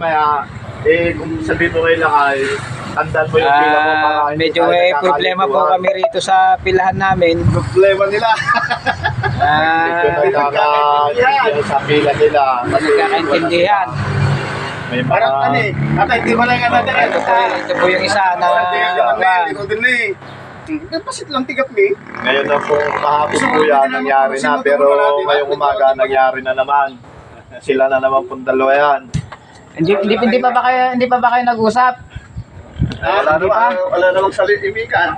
mamaya, kung sabihin mo kayo lang ay, tandaan mo yung pila mo para hindi medyo tayo may problema po nagkakalituhan. kami rito sa pilahan namin. Problema nila. Medyo nagkakaintindihan sa pila nila. Kasi Nagkakaintindihan. may Parang ano mga... eh. Tatay, di ba lang nga natin? Ito po yung isa na Ikaw din eh. Pasit lang tigap ni. Ngayon na po, kahapon po yan, nangyari na. Pero ngayong umaga, nangyari na naman. Sila na naman pong dalawa yan. hindi pa ba kayo nag-usap? Wala namang imikan.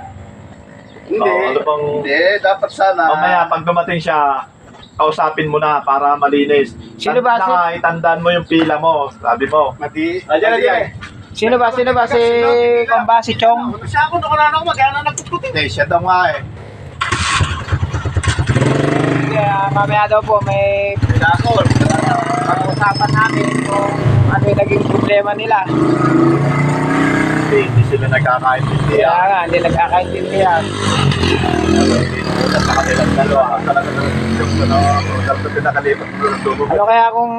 Hindi. Ano bang... Hindi, dapat sana. Mamaya, pag dumating siya, kausapin mo na para malinis. Sino ba? Itandaan mo yung pila mo, sabi mo. Mati. Sino ba si Kamba, si Chong? Siya ako, nakaraan ako, mag-ana nagtututin. Eh, siya daw nga eh. Kaya mamaya daw po may pag-usapan namin kung ano yung naging problema nila. Hindi sila Kaya nagkakaintindihan. nga, hindi nagkakaintindihan. Sa kanilang dalawa, talaga dapat pinakalipat mo ng dugo. Ano kaya kung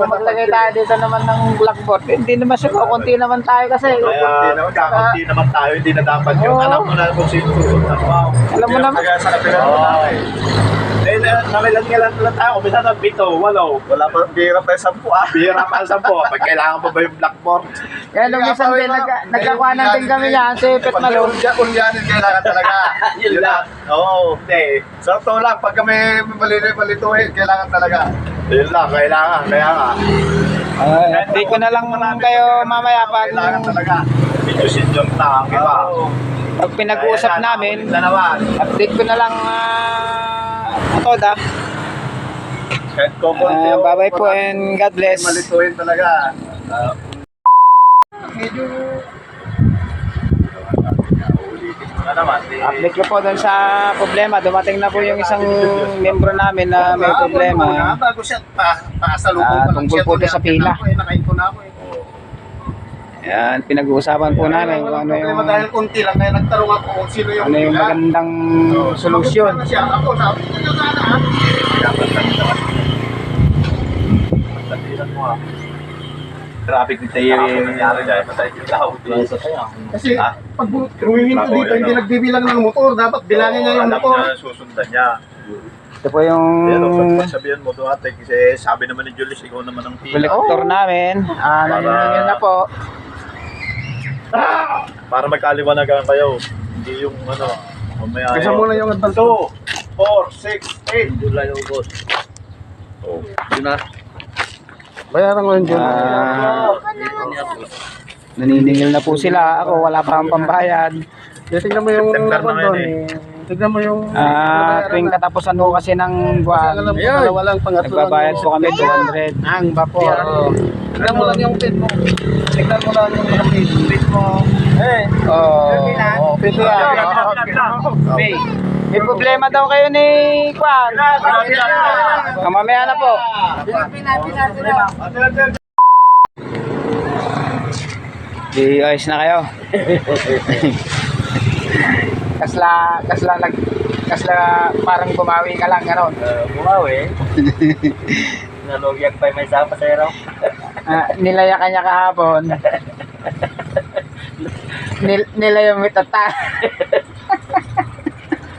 maglagay tayo dito naman ng blackboard? Hindi naman siguro, konti naman tayo kasi. Kaya kakunti naman tayo, hindi na dapat yung Oo. alam mo na kung sino susunod mo. Alam mo naman. Kaya sa kapilan mo na eh. Eh, namilan lang tayo, kumisa ng 7, 8. Wala pa, bihira pa yung 10 ah. Bihira pa yung 10. Pag kailangan pa ba yung blackboard? Kaya nung isang din, nagkakuha natin kami niyan, si Pet Malo. Unyanin kailangan talaga. Yun lang. Oo, hindi. Sa to lang, pag kami balituhin, kailangan talaga. Yun lang, kailangan. Kaya nga. Hindi ko na lang kayo mamaya Kailangan pag talaga. Medyo sinjong na ang iba. pag pinag-uusap namin, Na naman. update ko na lang Toda. Kahit kukunti. Bye-bye po and God bless. Malituhin talaga. Medyo Na naman. Update ko po doon sa problema. Dumating na po yung isang membro namin na may problema. Bago siya pasalubong pa lang tungkol siya. po doon sa pila. Nakain ko na ako eh. Yan, pinag-uusapan po namin kung ano Problema yung dahil konti lang kaya nagtanong ako kung sino yung ano yung pila. magandang solusyon. Sumagot na siya. Ako, sabi ko na sana. Dapat lang naman. Pagkatilan mo ah. Traffic dito yung nangyari dahil patay yung tao. Kasi pag humihinto dito, hindi nagbibilang ng motor. Dapat bilangin niya yung motor. Alam niya, susundan niya. Ito po yung Pero sabihan mo doon ate, kasi sabi naman ni Julius, ikaw naman ang pila. kolektor namin. Naniningil na po. Para magkaliwanagan kayo. Hindi yung ano, mamaya. Kasi muna yung advance. 2, 4, 6, 8. July, August. Oh. Yun na. Bayaran ko yung July. Naniningil na po sila. Ako wala pa ang pambayad. Tignan mo yung September na ngayon eh. Tignan mo yung Tuwing katapusan ho kasi ng buwan, walang pangatlo. nagbabayad po kami 200. Ang vapor. Tignan mo lang yung pin mo. Tignan mo lang yung pin mo. Pin yan. May problema daw kayo ni Kwan. Mamaya na po. Di ayos na kayo. kasla parang bumawi ka lang gano'n. Bumawi. Nalugyan pa may isa pa sa'yo. Nilaya kanya kahapon. Nilaya mo tata.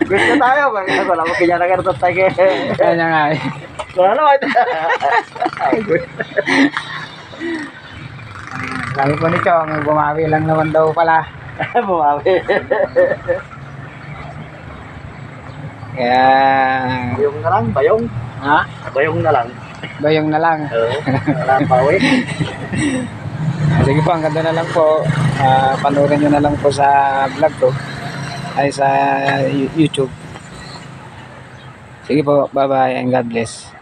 Gusto tayo. Wala mo pinaragartot tayo. Kanya nga eh. Wala naman. Sabi po ni Chong, bumawi lang naman daw pala. Bumawi. Kaya... Bayong na lang. Bayong. Ha? Bayong na lang. Bayong na lang. Oo. Wala bawi. Sige po, hanggang doon na lang po. Panoorin nyo na lang po sa vlog ko. Ay sa YouTube. Sige po, bye-bye and God bless.